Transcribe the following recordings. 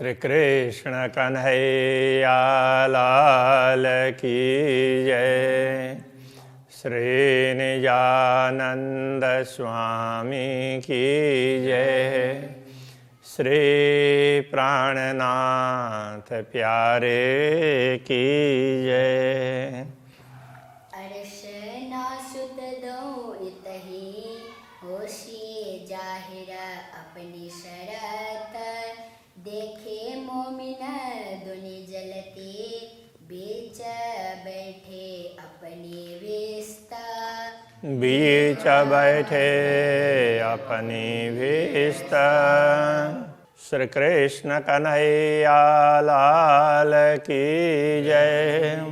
श्री कृष्ण कन्हैया लाल की जय। श्री निजानंद स्वामी की जय। श्री प्राणनाथ प्यारे की जय। अर्शना सुत दो इतही होशिए जाहिर अपनी शरत देखे मोमिन दुनि जलते बीच बैठे अपनी विस्ता बीच बैठे अपनी विस्ता। श्री कृष्ण कन्हैया लाल की जय।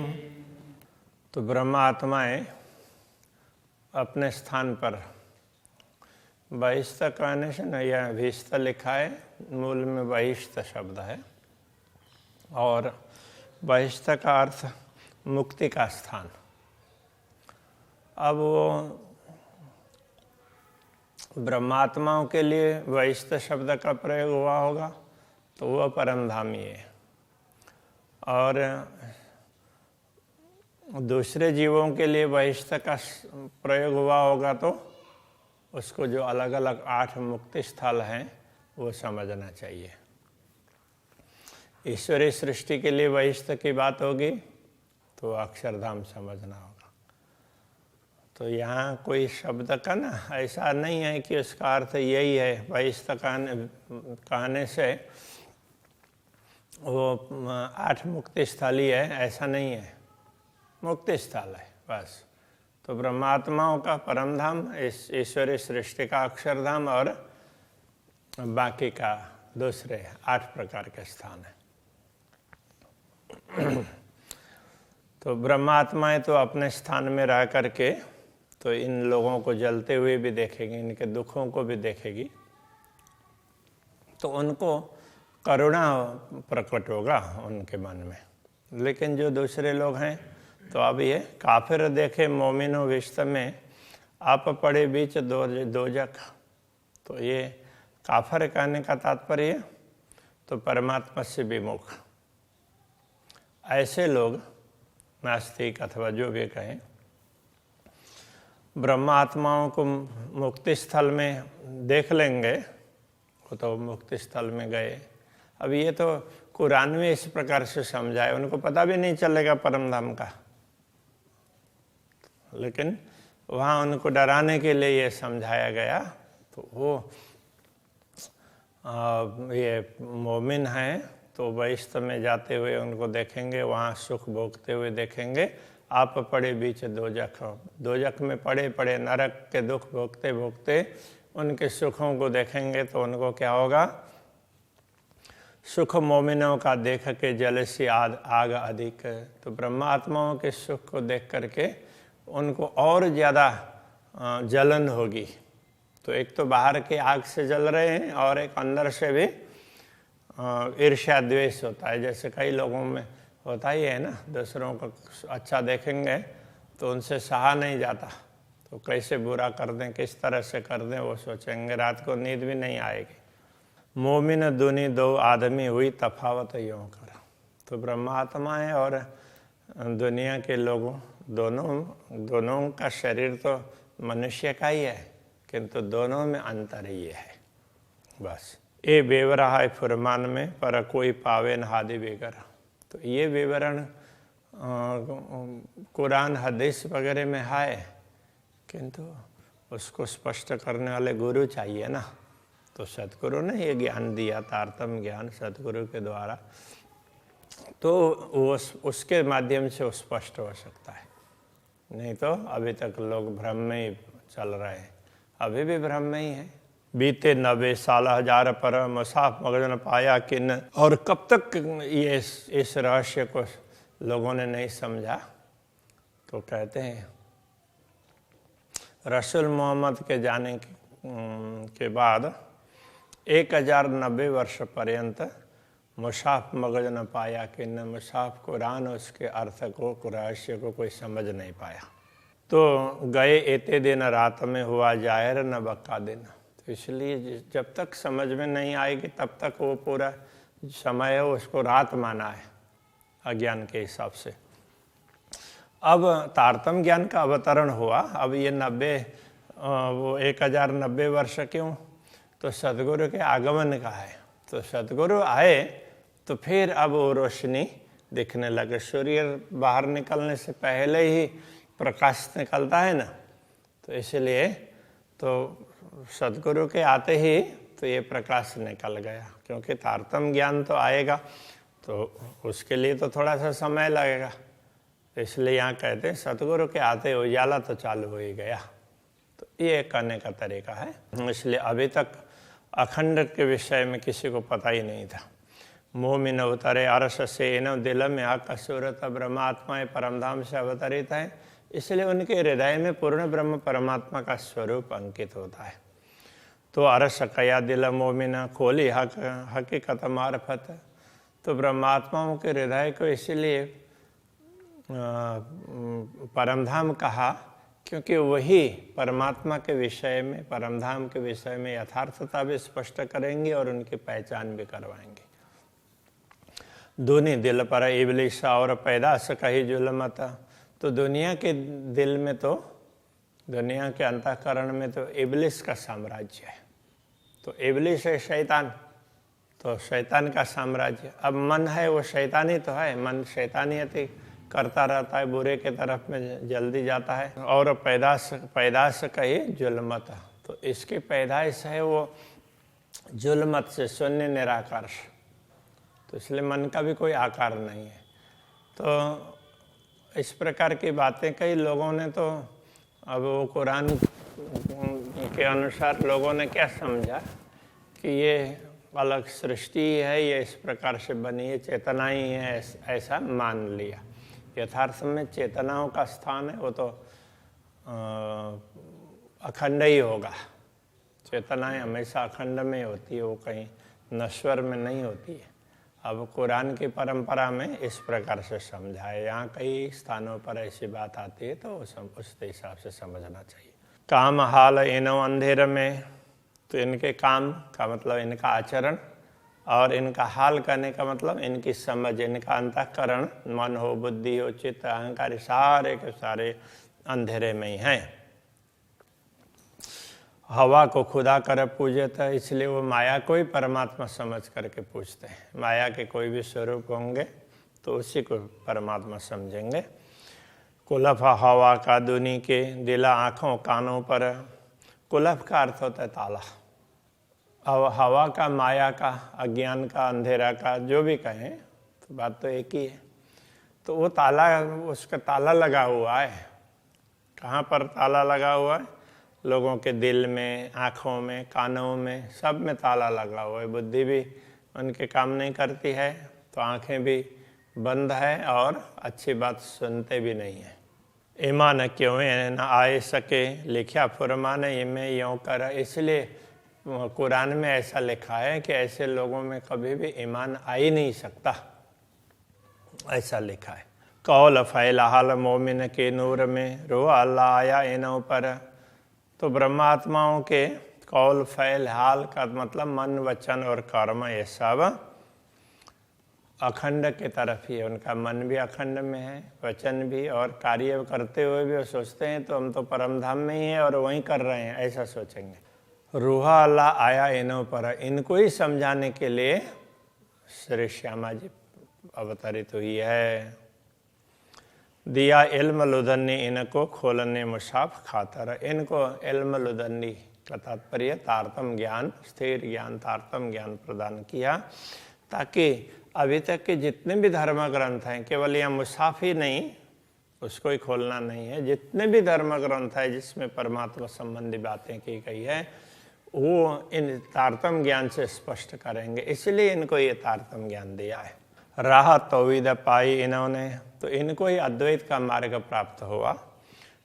तो ब्रह्मात्माएं अपने स्थान पर बहिष्ठ कहने से न, यह भीष्ट लिखा है, मूल में बहिष्ठ शब्द है और बहिष्ठ का अर्थ मुक्ति का स्थान। अब वो ब्रह्मात्माओं के लिए बहिष्ठ शब्द का प्रयोग हुआ होगा तो वह परमधामी है, और दूसरे जीवों के लिए बहिष्ठ का प्रयोग हुआ होगा तो उसको जो अलग अलग 8 मुक्ति स्थल हैं वो समझना चाहिए। ईश्वरीय सृष्टि के लिए बहिष्ठ की बात होगी तो अक्षरधाम समझना होगा। तो यहाँ कोई शब्द का ना ऐसा नहीं है कि उसका अर्थ यही है, बहिष्ठ कहने से वो 8 मुक्ति स्थल ही है, ऐसा नहीं है, मुक्ति स्थल है बस। तो ब्रह्मात्माओं का परमधाम, ईश्वरीय सृष्टि का अक्षरधाम और बाकी का दूसरे 8 प्रकार के स्थान है। तो ब्रह्मात्माएं तो अपने स्थान में रह करके तो इन लोगों को जलते हुए भी देखेगी, इनके दुखों को भी देखेगी, तो उनको करुणा प्रकट होगा उनके मन में। लेकिन जो दूसरे लोग हैं तो अब ये काफिर देखे मोमिनो विश्त में आप पड़े बीच दोजख। तो ये काफिर कहने का तात्पर्य तो परमात्मा से विमुख ऐसे लोग, नास्तिक अथवा जो भी कहें, ब्रह्मात्माओं को मुक्ति स्थल में देख लेंगे, वो तो मुक्ति स्थल में गए। अब ये तो कुरान में इस प्रकार से समझाए, उनको पता भी नहीं चलेगा परमधाम का, लेकिन वहाँ उनको डराने के लिए ये समझाया गया। तो वो ये मोमिन हैं तो बहिष्ठ में जाते हुए उनको देखेंगे, वहाँ सुख भोगते हुए देखेंगे। आप पड़े बीच दोजख, दोजख में पड़े पड़े नरक के दुख भोगते भोगते उनके सुखों को देखेंगे तो उनको क्या होगा? सुख मोमिनों का देख के जल सी आग अधिक। तो ब्रह्मात्माओं के सुख को देख करके उनको और ज़्यादा जलन होगी। तो एक तो बाहर के आग से जल रहे हैं और एक अंदर से भी ईर्ष्या द्वेष होता है, जैसे कई लोगों में होता ही है ना, दूसरों को अच्छा देखेंगे तो उनसे सहा नहीं जाता, तो कैसे बुरा कर दें, किस तरह से कर दें वो सोचेंगे, रात को नींद भी नहीं आएगी। मोमिन दुनी दो आदमी हुई तफावत यूँ कर। तो ब्रह्मात्माएं और दुनिया के लोगों दोनों का शरीर तो मनुष्य का ही है, किंतु दोनों में अंतर ही है बस। ये बेवरा है फुरमान में पर कोई पावे न हादि बेगर। तो ये विवरण कुरान हदीस वगैरह में है, किंतु उसको स्पष्ट करने वाले गुरु चाहिए ना। तो सतगुरु ने ये ज्ञान दिया, तारतम्य ज्ञान सतगुरु के द्वारा, तो वो उसके माध्यम से वो स्पष्ट हो सकता है। नहीं तो अभी तक लोग भ्रम में ही चल रहे हैं, अभी भी भ्रम में ही है। बीते 90 साल हजार पर मुसाफ मगन पाया किन। और कब तक ये इस रहस्य को लोगों ने नहीं समझा? तो कहते हैं रसूल मोहम्मद के जाने के बाद 1090 वर्ष पर्यंत मुसाफ मगज न पाया कि न मुसाफ कुरान उसके अर्थ को, रहस्य को कोई समझ नहीं पाया। तो गए एते दिन रात में हुआ जाहिर न बक्का दिन। तो इसलिए जब तक समझ में नहीं आएगी तब तक वो पूरा समय है उसको रात माना है अज्ञान के हिसाब से। अब तारतम्य ज्ञान का अवतरण हुआ। अब ये 1090 वर्ष क्यों? तो सदगुरु के आगमन का है। तो सदगुरु आए तो फिर अब वो रोशनी दिखने लगे। सूर्य बाहर निकलने से पहले ही प्रकाश निकलता है ना, तो इसलिए तो सदगुरु के आते ही तो ये प्रकाश निकल गया। क्योंकि तारतम्य ज्ञान तो आएगा तो उसके लिए तो थोड़ा सा समय लगेगा, इसलिए यहाँ कहते हैं सतगुरु के आते उजाला तो चालू हो ही गया। तो ये करने का तरीका है। इसलिए अभी तक अखंड के विषय में किसी को पता ही नहीं था। मोह में न उतरे अरस से इन दिल में आकसूरत ब्रह्मात्मा परमधाम से अवतरित है, इसलिए उनके हृदय में पूर्ण ब्रह्म परमात्मा का स्वरूप अंकित होता है। तो अरस कया दिल मोमिन खोली हकीकत मार्फत। तो ब्रह्मात्माओं के हृदय को इसीलिए परमधाम कहा क्योंकि वही परमात्मा के विषय में, परमधाम के विषय में यथार्थता भी स्पष्ट करेंगे और उनकी पहचान भी करवाएंगे। दूनी दिल पर इबलिस और पैदाश कही जुलमत। तो दुनिया के दिल में तो, दुनिया के अंतःकरण में तो इबलिस का साम्राज्य है। तो इबलिस है शैतान, तो शैतान का साम्राज्य। अब मन है वो शैतानी तो है, मन शैतानियत ही करता रहता है, बुरे के तरफ में जल्दी जाता है। और पैदाश कही जुल्मत। तो इसकी पैदाइश है वो जुल्मत से, शून्य निराकार से। तो इसलिए मन का भी कोई आकार नहीं है। तो इस प्रकार की बातें कई लोगों ने तो, अब वो कुरान के अनुसार लोगों ने क्या समझा कि ये अलग सृष्टि है, ये इस प्रकार से बनी है, चेतना ही है, ऐसा मान लिया। यथार्थ में चेतनाओं का स्थान है वो तो अखंड ही होगा। चेतनाएं हमेशा अखंड में होती है, वो कहीं नश्वर में नहीं होती है। अब कुरान की परंपरा में इस प्रकार से समझा है। यहाँ कई स्थानों पर ऐसी बात आती है तो उस हिसाब से समझना चाहिए। काम हाल इनो अंधेर में, तो इनके काम का मतलब इनका आचरण, और इनका हाल करने का मतलब इनकी समझ, इनका अंतःकरण, मन हो, बुद्धि हो, चित्त, अहंकार, सारे के सारे अंधेरे में ही हैं। हवा को खुदा कर पूजे था, इसलिए वो माया को ही परमात्मा समझ करके पूछते हैं। माया के कोई भी स्वरूप होंगे तो उसी को परमात्मा समझेंगे। कुलफ हवा का दुनी के दिला आँखों कानों पर। कुलफ का अर्थ होता है ताला। अब हवा का, माया का, अज्ञान का, अंधेरा का, जो भी कहें तो बात तो एक ही है। तो वो ताला, उसका ताला लगा हुआ है। कहाँ पर ताला लगा हुआ है? लोगों के दिल में, आँखों में, कानों में, सब में ताला लगा हुआ है। बुद्धि भी उनके काम नहीं करती है, तो आँखें भी बंद है और अच्छी बात सुनते भी नहीं है। ईमान क्यों न आए सके लिखा फुरमान इमें यों कर। इसलिए कुरान में ऐसा लिखा है कि ऐसे लोगों में कभी भी ईमान आ ही नहीं सकता, ऐसा लिखा है। कौल फैला हाल मोमिन के नूर में रो अल्लाह आया इनों पर। तो ब्रह्मात्माओं के कौल फैल हाल का मतलब मन, वचन और कर्म, ये सब अखंड के तरफ ही है। उनका मन भी अखंड में है, वचन भी, और कार्य करते हुए भी वो सोचते हैं तो हम तो परमधाम में ही हैं और वहीं कर रहे हैं, ऐसा सोचेंगे। रूहा अल्लाह आया इनों पर। इनको ही समझाने के लिए श्री श्यामा जी अवतरित हुई है। दिया इल्म लुदन्नी इनको खोलने मुसाफ खातर। इनको इल्म लुदन्नी का तात्पर्य तारतम ज्ञान, स्थिर ज्ञान, तारतम ज्ञान प्रदान किया, ताकि अभी तक के जितने भी धर्म ग्रंथ हैं, केवल यह मुसाफ ही नहीं, उसको ही खोलना नहीं है, जितने भी धर्म ग्रंथ है जिसमें परमात्मा संबंधी बातें की गई है, वो इन तारतम ज्ञान से स्पष्ट करेंगे। इसलिए इनको ये तारतम ज्ञान दिया है। राह तौहीद पाई इन्होंने, तो इनको ही अद्वैत का मार्ग प्राप्त हुआ।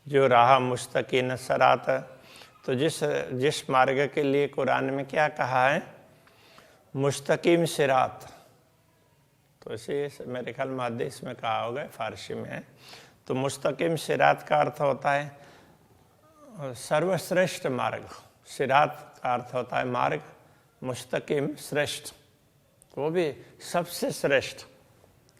जो राह मुस्तकीन सरात, तो जिस मार्ग के लिए कुरान में क्या कहा है? मुस्तकीम सिरात। तो इसे मेरे ख्याल में हदीस में कहा होगा, फारसी में है। तो मुस्तकीम सिरात का अर्थ होता है सर्वश्रेष्ठ मार्ग। सिरात का अर्थ होता है मार्ग, मुस्तकीम श्रेष्ठ। तो वो भी सबसे श्रेष्ठ,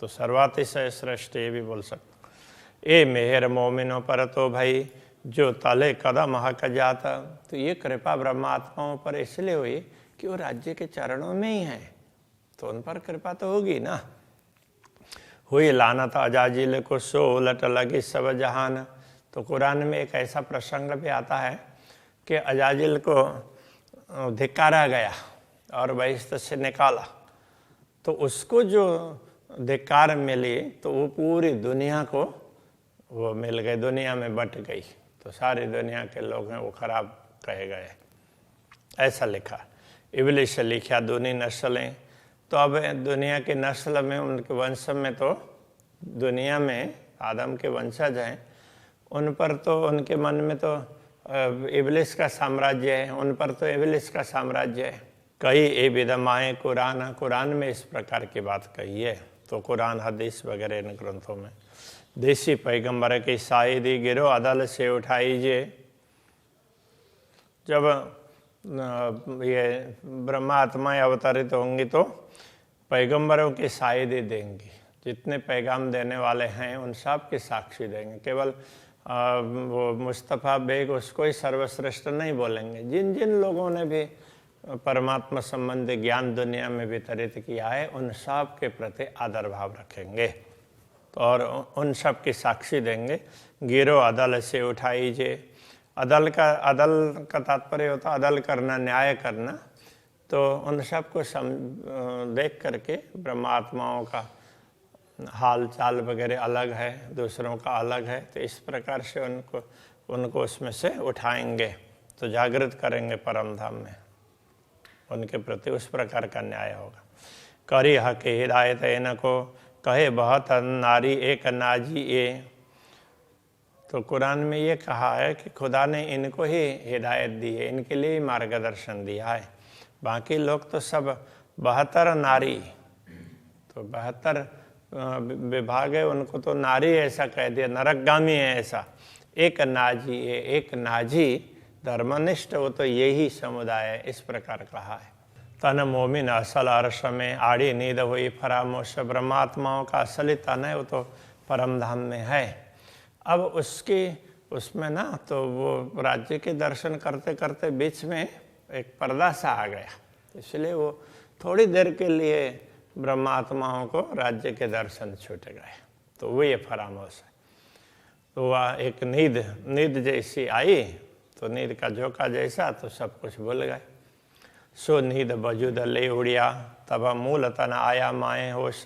तो सर्वातिशय श्रेष्ठ ये भी बोल सकते। ए मेहर मोमिनों पर तो भाई जो तले कदम हक जाता, तो ये कृपा ब्रह्मात्माओं पर इसलिए हुई कि वो राज्य के चरणों में ही है, तो उन पर कृपा तो होगी ना। हुई लानत अजाजिल को सो उलट लगी सब जहान। तो कुरान में एक ऐसा प्रसंग भी आता है कि अजाजिल को धिक्कारा गया और बहिश्त से निकाला, तो उसको जो धिक्कार मिली तो वो पूरी दुनिया को वो मिल गई, दुनिया में बट गई, तो सारी दुनिया के लोग हैं वो खराब कहे गए, ऐसा लिखा। इब्लिस लिखा दूनी नस्लें, तो अब दुनिया की नस्ल में उनके वंश में तो दुनिया में आदम के वंशज हैं, उन पर तो उनके मन में तो इब्लिस का साम्राज्य है, उन पर तो इब्लिस का साम्राज्य है। कई ए विदमाए कुरान, कुरान में इस प्रकार की बात कही है। तो कुरान हदीस वगैरह इन ग्रंथों में देसी पैगंबर की शायदी गिरो अदल से उठाइए। जब ये ब्रह्मा आत्माएं अवतरित होंगी तो पैगंबरों की शायदी देंगी, जितने पैगाम देने वाले हैं उन सब की साक्षी देंगे। केवल वो मुस्तफ़ा बेग उसको ही सर्वश्रेष्ठ नहीं बोलेंगे, जिन जिन लोगों ने भी परमात्मा संबंधी ज्ञान दुनिया में वितरित किया है उन सब के प्रति आदर भाव रखेंगे, तो और उन सब की साक्षी देंगे। गिरो अदल से उठाइए। अदल का तात्पर्य होता है अदल करना, न्याय करना। तो उन सब को देख करके ब्रह्मात्माओं का हाल चाल वगैरह अलग है, दूसरों का अलग है, तो इस प्रकार से उनको उसमें से उठाएंगे, तो जागृत करेंगे परम धाम में, उनके प्रति उस प्रकार का न्याय होगा। करी हक हिदायत इनको कहे बहुत नारी एक नाजी ए। तो कुरान में ये कहा है कि खुदा ने इनको ही हिदायत दी है, इनके लिए ही मार्गदर्शन दिया है। बाकी लोग तो सब 72 नारी, तो 72 विभाग है, उनको तो नारी ऐसा कह दिया, नरकगामी है ऐसा। एक नाजी है, एक नाजी धर्मनिष्ठ, वो तो यही समुदाय है, इस प्रकार कहा है। तन मोमिन असल अर्श में आड़ी नींद हुई फरामोश। ब्रह्मात्माओं का असली तन है वो तो परम धाम में है। अब उसमें ना तो वो राज्य के दर्शन करते करते बीच में एक पर्दा सा आ गया, इसलिए वो थोड़ी देर के लिए ब्रह्मात्माओं को राज्य के दर्शन छूट गए, तो वो ये फरामोश है। तो वह एक नींद जैसी आई, तो नींद का झोंका जैसा, तो सब कुछ भूल गए। सो नींद वजूद ले उड़िया तब मूल तन आया माए होश।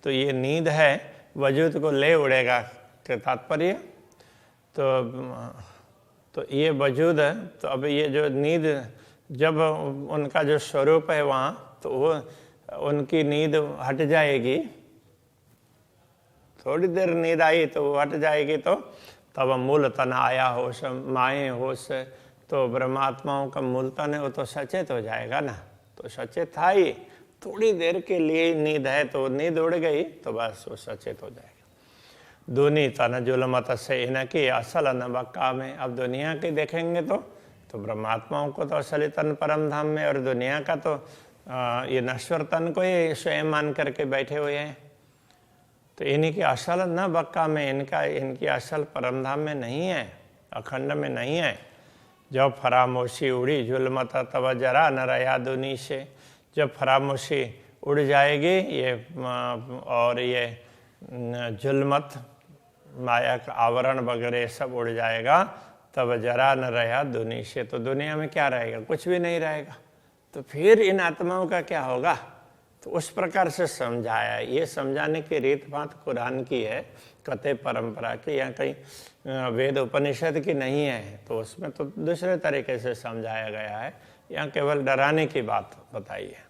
तो ये नींद है वजूद को ले उड़ेगा के तात्पर्य, तो ये वजूद है। तो अब ये जो नींद, जब उनका जो स्वरूप है वहाँ, तो वो उनकी नींद हट जाएगी, थोड़ी देर नींद आई तो वो हट जाएगी, तो तब मूल तन आया होश माए होश। तो ब्रह्मात्माओं का मूल तन है वो तो सचेत हो जाएगा ना, तो सचेत था ही, थोड़ी देर के लिए नींद है, तो नींद उड़ गई तो बस वो सचेत हो जाएगा। दूनी तन जुलमत से इनकी असल न बक्का में। अब दुनिया के देखेंगे तो ब्रह्मात्माओं को तो असली तन परम धाम में, और दुनिया का तो ये नश्वर तन को ही स्वयं मान करके बैठे हुए हैं। तो इन्हीं की असल न बक्का में, इनकी असल परम धाम में नहीं है, अखंड में नहीं है। जब फरामोशी उड़ी जुल्मत तब जरा न रहा दुनी से। जब फरामोशी उड़ जाएगी ये और ये जुल्मत माया का आवरण वगैरह सब उड़ जाएगा, तब जरा न रहा दुनी से। तो दुनिया में क्या रहेगा, कुछ भी नहीं रहेगा। तो फिर इन आत्माओं का क्या होगा, तो उस प्रकार से समझाया। ये समझाने की रीत बात कुरान की है, कते परंपरा की, या कहीं वेद उपनिषद की नहीं है, तो उसमें तो दूसरे तरीके से समझाया गया है। यहाँ केवल डराने की बात बताई है।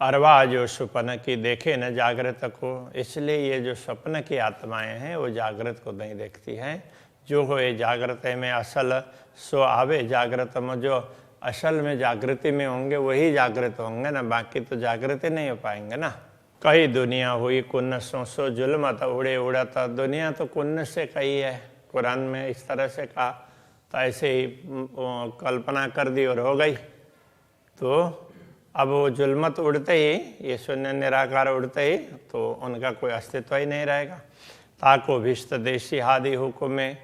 अरवा जो स्वप्न की देखे न जागृत को, इसलिए ये जो स्वप्न की आत्माएं हैं वो जागृत को नहीं देखती हैं। जो हो ये जागृत में असल सो आवे जागृत में, जो असल में जागृति में होंगे वही जागृत होंगे ना, बाकी तो जागृति नहीं हो पाएंगे ना। कई दुनिया हुई कुन्न सो जुल्मत उड़े उड़ता। दुनिया तो कुन्न से कही है, कुरान में इस तरह से कहा, तो ऐसे ही कल्पना कर दी और हो गई। तो अब वो जुल्मत उड़ते ही, ये शून्य निराकार उड़ते ही, तो उनका कोई अस्तित्व ही नहीं रहेगा। ताको भिष्ट देशी हादि हुकुमे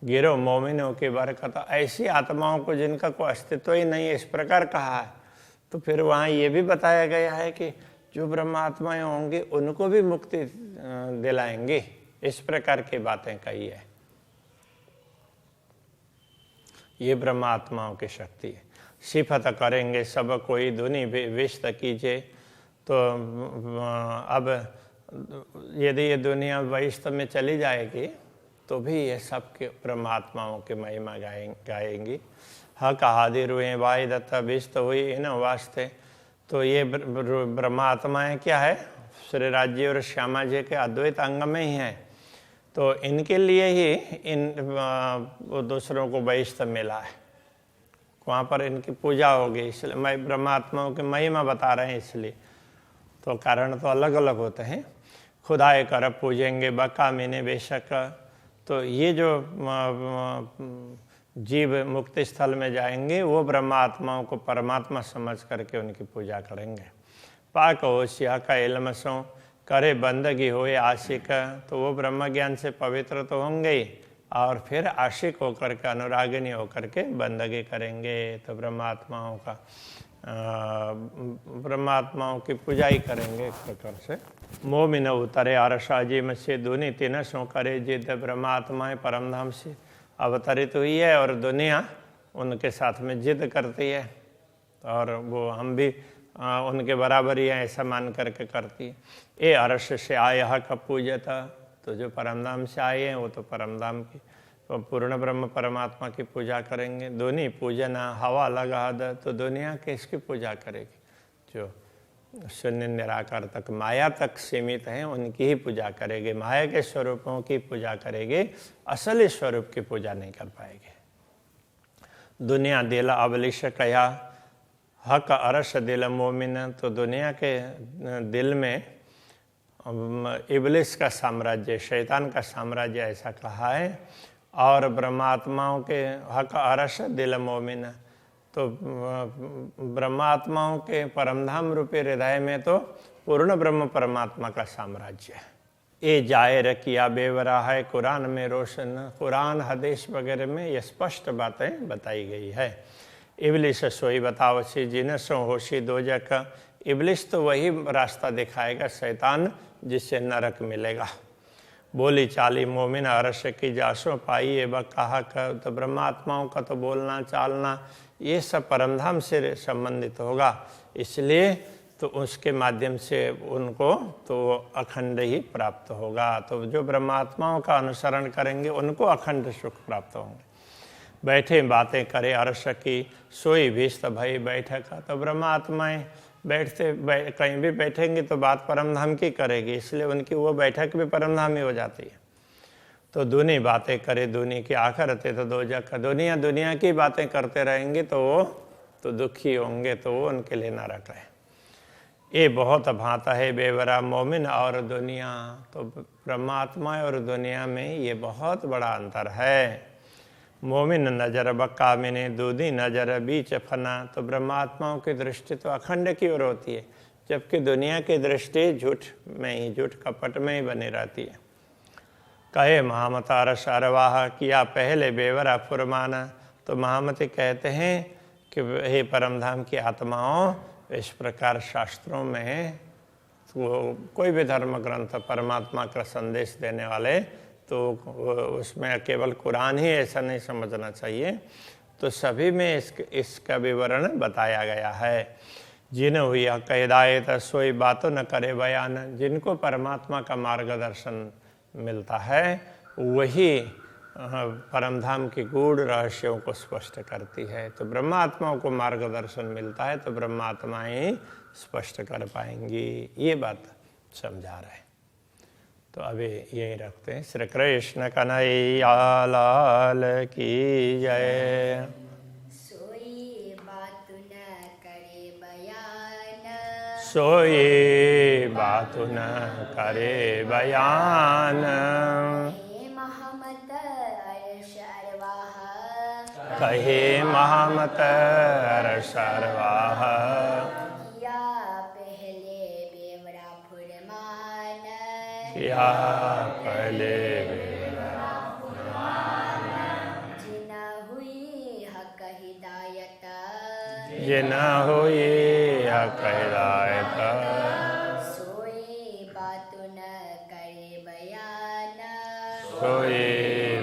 गिरो मोमिनों की बरकत। ऐसी आत्माओं को जिनका कोई अस्तित्व ही नहीं है, इस प्रकार कहा है। तो फिर वहाँ ये भी बताया गया है कि जो ब्रह्मात्माएं होंगी उनको भी मुक्ति दिलाएंगे, इस प्रकार की बातें कही है। ये ब्रह्मात्माओं की शक्ति है। सिफत करेंगे सब कोई धुनि विस्त कीजिए। तो अब यदि ये दुनिया वैष्णव में चली जाएगी तो भी ये सबके परमात्माओं की महिमा गाएंगी। हक हादि रुए वाई दत्ता विस्त हुई इन वास्ते। तो ये ब्रह्मात्माएं क्या है, श्री राज्य और श्यामा जी के अद्वैत अंग में ही है। तो इनके लिए ही वो दूसरों को वैष्णव मिला है, वहाँ पर इनकी पूजा होगी। इसलिए मैं ब्रह्मात्माओं की महिमा बता रहे हैं इसलिए। तो कारण तो अलग अलग होते हैं। खुदाए कर पूजेंगे बका मीने बेशक। तो ये जो जीव मुक्ति स्थल में जाएंगे वो ब्रह्मात्माओं को परमात्मा समझ करके उनकी पूजा करेंगे। पाक होशिया का इल्मसों करे बंदगी होए आशिक। तो वो ब्रह्म ज्ञान से पवित्र तो होंगे ही, और फिर आशिक होकर के, अनुरागिनी होकर के बंदगी करेंगे। तो ब्रह्मात्माओं की पूजा ही करेंगे एक प्रकार से। मोमिन उतरे आरसाजी में से दुनि तीन सो करे जिद। ब्रह्मात्माएं परमधाम से अवतरित हुई है और दुनिया उनके साथ में जिद करती है, और वो हम भी उनके बराबर ही ऐसा मान करके करती है। ए अरश से आया का पूजता। तो जो परमधाम से आए हैं वो तो परमधाम की, तो पूर्ण ब्रह्म परमात्मा की पूजा करेंगे। दुनि पूजना हवा लगा द। तो दुनिया किसकी पूजा करेगी? जो शून्य निराकार तक, माया तक सीमित हैं, उनकी ही पूजा करेंगे। माया के स्वरूपों की पूजा करेंगे, असली स्वरूप की पूजा नहीं कर पाएंगे। दुनिया दिल अबलिश कया हक अरश दिल मोमिन। तो दुनिया के दिल में इबलिस का साम्राज्य, शैतान का साम्राज्य ऐसा कहा है। और ब्रह्मात्माओं के हक अरश दिल मोमिन। तो ब्रह्मात्माओं के परमधाम रूपी हृदय में तो पूर्ण ब्रह्म परमात्मा का साम्राज्य है। ये जाहिर किया बेवरा है कुरान में रोशन। कुरान हदीस वगैरह में ये स्पष्ट बातें बताई गई है। इबलिस सोई बतावसी जिन सो होशी दोजक। इबलिस तो वही रास्ता दिखाएगा, शैतान, जिससे नरक मिलेगा। बोली चाली मोमिन अरश की जासो पाई ए कहा कर। तो ब्रह्मात्माओं का तो बोलना चालना ये सब परमधाम से संबंधित होगा, इसलिए तो उसके माध्यम से उनको तो अखंड ही प्राप्त होगा। तो जो ब्रह्मात्माओं का अनुसरण करेंगे उनको अखंड सुख प्राप्त होंगे। बैठे बातें करे अरश की सोई भीष्ट भई बैठक। तो ब्रह्मात्माएं कहीं भी बैठेंगे तो बात परमधाम की करेगी, इसलिए उनकी वो बैठक भी परमधाम ही हो जाती है। तो दुनी बातें करे दुनी की आखिरते तो दोजक। दुनिया की बातें करते रहेंगे तो वो तो दुखी होंगे, तो वो उनके लिए नरक है। ये बहुत भांता है बेवरा मोमिन और दुनिया। तो परमात्मा और दुनिया में ये बहुत बड़ा अंतर है। मोमिन नजर बक्का मिने दूधी नजर बीच फना। तो ब्रह्मात्माओं की दृष्टि तो अखंड की ओर होती है, जबकि दुनिया की दृष्टि झूठ में ही, झूठ कपट में ही बनी रहती है। कहे महामता रस अरवाह किया पहले बेवरा फुरमाना। तो महामती कहते हैं कि हे परमधाम की आत्माओं, इस प्रकार शास्त्रों में वो कोई भी धर्म ग्रंथ परमात्मा का संदेश देने वाले, तो उसमें केवल कुरान ही ऐसा नहीं समझना चाहिए। तो सभी में इसका विवरण बताया गया है। जिन हुई हिदायत सोई बातों न करे बयान। जिनको परमात्मा का मार्गदर्शन मिलता है वही परमधाम की गूढ़ रहस्यों को स्पष्ट करती है। तो ब्रह्मात्माओं को मार्गदर्शन मिलता है तो ब्रह्मात्माएं स्पष्ट कर पाएंगी, ये बात समझा रहे हैं। तो अभी यही रखते हैं। श्री कृष्ण कन्हैया लाल की जय। सोई बात न करे बयान। सोई बात न करे बयान। कहे महमत अर्श अरवाह। कहे महमत अर्श अरवाह। या पहले जिना हुई हक हिदायत जिना हुई हक हिदायत सोई बात न करे बयान कोई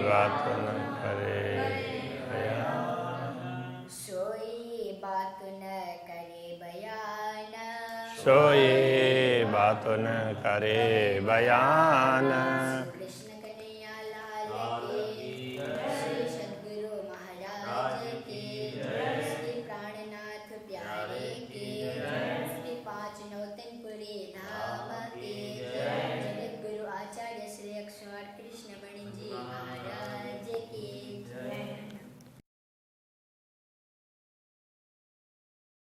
बात न करे सोई बात न करे बयान सोई बात न करे बयान